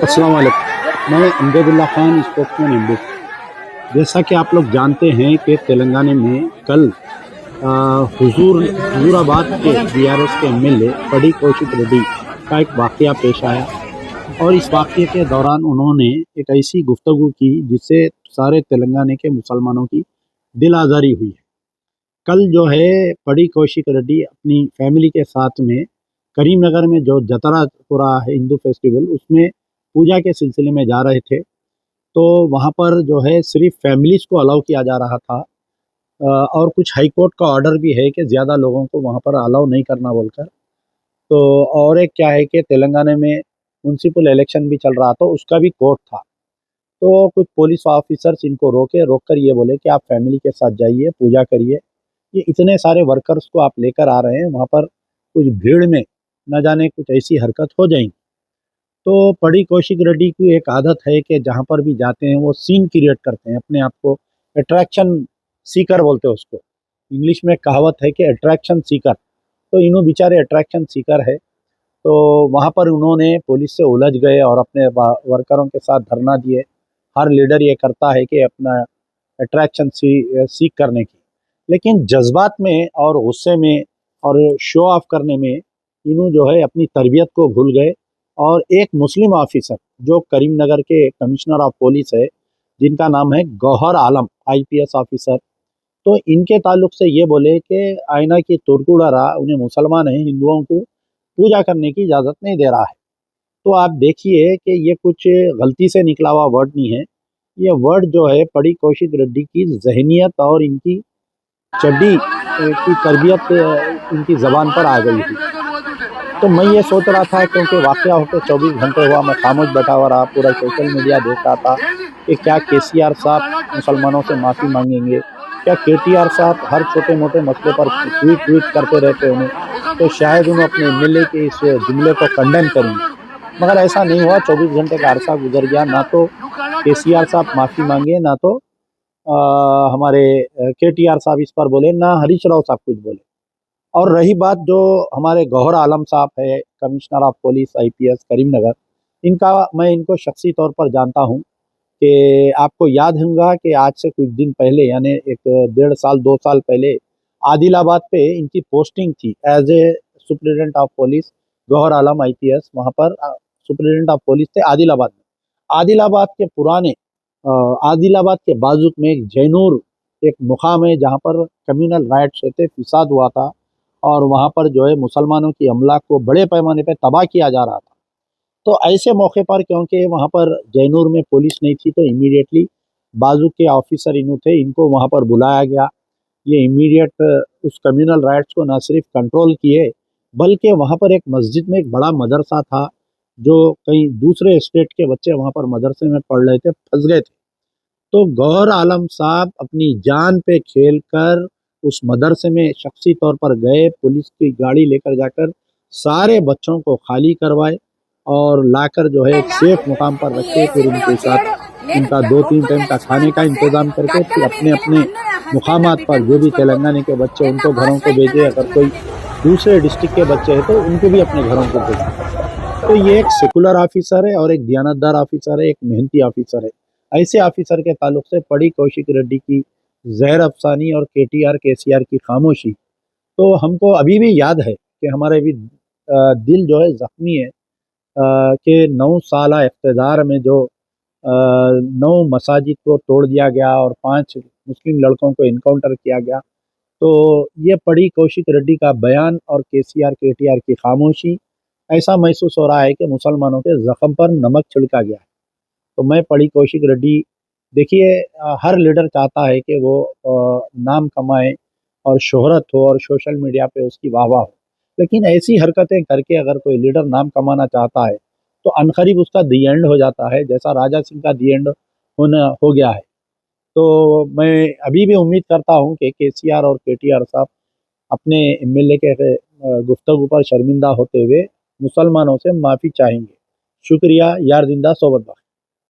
अस्सलाम वालेकुम। मैं अमजदुल्ला खान, स्पोक्समैन हिंदू। जैसा कि आप लोग जानते हैं कि तेलंगाना में कल हुजूराबाद के बीआरएस के एमएलए पड़ी कौशिक रेड्डी का एक वाकया पेश आया और इस वाकये के दौरान उन्होंने एक ऐसी गुफ्तगू की जिससे सारे तेलंगाना के मुसलमानों की दिल आज़ारी हुई है। कल जो है पड़ी कौशिक रेड्डी अपनी फैमिली के साथ में करीमनगर में जो जतरा हो रहा है हिंदू फेस्टिवल, उसमें पूजा के सिलसिले में जा रहे थे। तो वहाँ पर जो है सिर्फ फैमिलीज़ को अलाउ किया जा रहा था। और कुछ हाई कोर्ट का ऑर्डर भी है कि ज़्यादा लोगों को वहाँ पर अलाउ नहीं करना बोलकर। तो और एक क्या है कि तेलंगाना में म्युनिसिपल इलेक्शन भी चल रहा था, उसका भी कोर्ट था। तो कुछ पुलिस ऑफिसर्स इनको रोक कर ये बोले कि आप फैमिली के साथ जाइए, पूजा करिए। ये इतने सारे वर्कर्स को आप लेकर आ रहे हैं, वहाँ पर कुछ भीड़ में न जाने कुछ ऐसी हरकत हो जाएगी। तो पड़ी कौशिक रेड्डी की एक आदत है कि जहाँ पर भी जाते हैं वो सीन क्रिएट करते हैं, अपने आप को अट्रैक्शन सीकर बोलते हैं उसको। इंग्लिश में कहावत है कि अट्रैक्शन सीकर। तो इन्हों बेचारे अट्रैक्शन सीकर है। तो वहाँ पर उन्होंने पुलिस से उलझ गए और अपने वर्करों के साथ धरना दिए। हर लीडर ये करता है कि अपना अट्रैक्शन सीख करने की, लेकिन जज्बात में और गुस्से में और शो ऑफ करने में इन्हों जो है अपनी तरबियत को भूल गए। और एक मुस्लिम ऑफिसर जो करीमनगर के कमिश्नर ऑफ पुलिस है, जिनका नाम है गौहर आलम, आईपीएस ऑफिसर, तो इनके ताल्लुक से ये बोले कि आईना की तुरकुड़ारा उन्हें मुसलमान हैं, हिंदुओं को पूजा करने की इजाज़त नहीं दे रहा है। तो आप देखिए कि ये कुछ गलती से निकला हुआ वर्ड नहीं है। ये वर्ड जो है पड़ी कौशिक रेड्डी की ज़हनियत और इनकी चड्डी की तरबियत इनकी ज़बान पर आ गई थी। तो मैं ये सोच रहा था, क्योंकि वाक़या होकर 24 घंटे हुआ, मैं खामोश बैठा हुआ रहा, पूरा सोशल मीडिया देख रहा था कि क्या केसीआर साहब मुसलमानों से माफ़ी मांगेंगे, क्या केटीआर साहब हर छोटे मोटे मसले पर ट्वीट करते रहते उन्हें, तो शायद उन्हें अपने एमएलए के इस जुमले को कंडेम करेंगे। मगर ऐसा नहीं हुआ। 24 घंटे का अरसा गुजर गया, ना तो केसीआर साहब माफ़ी मांगे, ना तो हमारे केटीआर साहब इस पर बोले, ना हरीश राव साहब कुछ बोले। और रही बात जो हमारे गौहर आलम साहब है, commissioner of police IPS Karimnagar, मैं इनको शख्सी तौर पर जानता हूँ कि आपको याद होगा कि आज से कुछ दिन पहले, यानी एक 1.5 साल 2 साल पहले, आदिलाबाद पे इनकी पोस्टिंग थी as a superintendent of police. Gauhar Alam IPS वहाँ पर सुप्रिटेंडेंट ऑफ पुलिस थे आदिलाबाद में। आदिलाबाद के पुराने आदिलाबाद के बाजुक में एक जैनूर एक मुकाम है, जहाँ पर कम्युनल राइट्स होते, फिसाद हुआ था और वहाँ पर जो है मुसलमानों की अमला को बड़े पैमाने पे तबाह किया जा रहा था। तो ऐसे मौके पर, क्योंकि वहाँ पर जैनूर में पुलिस नहीं थी, तो इमीडिएटली बाजू के ऑफिसर इन्हों थे, इनको वहाँ पर बुलाया गया। ये इमीडिएट उस कम्युनल राइट्स को न सिर्फ कंट्रोल किए, बल्कि वहाँ पर एक मस्जिद में एक बड़ा मदरसा था, जो कई दूसरे स्टेट के बच्चे वहाँ पर मदरसे में पढ़ रहे थे, फंस गए थे। तो गौहर आलम साहब अपनी जान पे खेल कर उस मदरसे में शख्सी तौर पर गए, पुलिस की गाड़ी लेकर जाकर सारे बच्चों को खाली करवाए और लाकर जो है एक सेफ मुकाम पर रखे। फिर उनके साथ उनका 2-3 टाइम का खाने का इंतज़ाम करके फिर अपने अपने मुकामात पर जो भी तेलंगाना के बच्चे उनको घरों को भेजे। अगर कोई दूसरे डिस्ट्रिक्ट के बच्चे हैं तो उनको भी अपने घरों को भेजे। तो ये एक सेकुलर ऑफिसर है और एक दयानतदार ऑफिसर है, एक मेहनती ऑफिसर है। ऐसे ऑफिसर के ताल्लुक से पड़ी कौशिक रेड्डी की जहर अफसानी और केटीआर केसीआर की खामोशी तो हमको अभी भी याद है कि हमारे भी दिल जो है ज़ख्मी है कि 9 साला इक़्तिदार में जो 9 मसाजिद को तोड़ दिया गया और 5 मुस्लिम लड़कों को इनकाउंटर किया गया। तो ये पड़ी कौशिक रेड्डी का बयान और केसीआर केटीआर की खामोशी, ऐसा महसूस हो रहा है कि मुसलमानों के ज़ख्म पर नमक छिड़का गया है। तो मैं पड़ी कौशिक रेड्डी, देखिए हर लीडर चाहता है कि वो नाम कमाए और शोहरत हो और सोशल मीडिया पे उसकी वाह-वाह हो। लेकिन ऐसी हरकतें करके अगर कोई लीडर नाम कमाना चाहता है, तो अनक़रीब उसका दी एंड हो जाता है, जैसा राजा सिंह का दी एंड हो गया है। तो मैं अभी भी उम्मीद करता हूँ कि केसीआर और केटीआर साहब अपने एमएलए के गुफ्तगू पर शर्मिंदा होते हुए मुसलमानों से माफ़ी चाहेंगे। शुक्रिया। यार जिंदा सोबत बाकी।